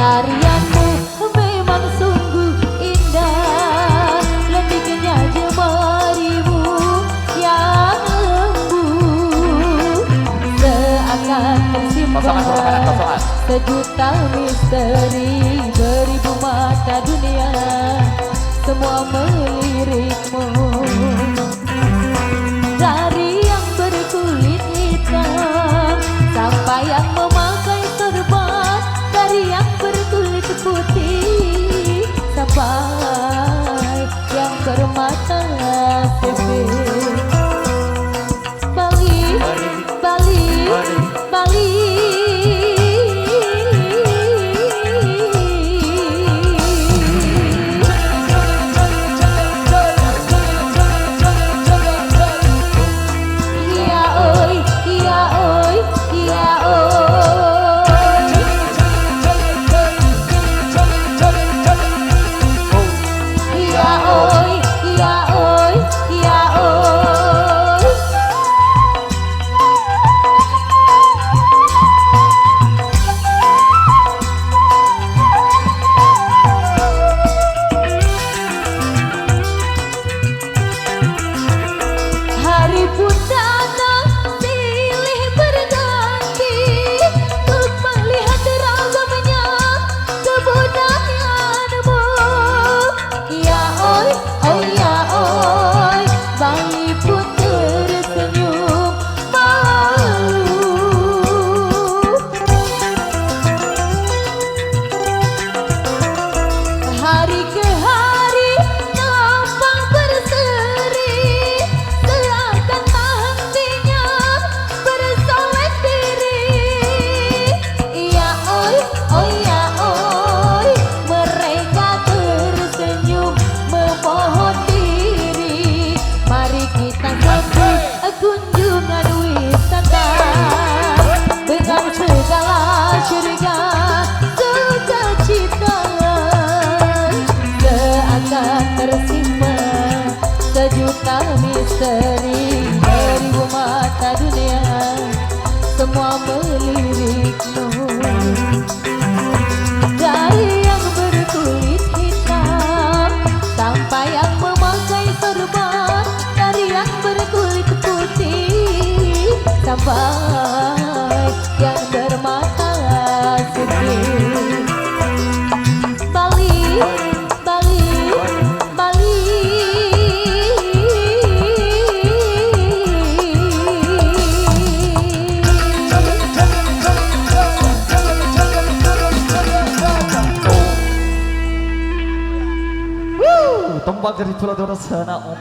Tarianmu memang sungguh indah, lebihnya jemarimu yang lembut, seakan tersimpan sejuta misteri, beribu mata dunia semua melirikmu. Dari yang berkulit hitam sampai yang memakai sorban, dari yang berkulit putih sampai yang bermata sipit. Bali, Bali, Bali. Hari ke hari nampak berseri, seakan tak hentinya bersolek diri. Ya oi, oh ya oi, mereka tersenyum memohon diri. Mari kita sambut kunjungan wisata dengan segala syurga sukacita, tersimpan sejuta misteri, beribu mata dunia semua melirikmu. Dari yang berkulit hitam sampai yang memakai sorban, dari yang berkulit putih sampai yang bermata sipit. Bali, Bali, Bali. Tembak dari Pulau Dora sana.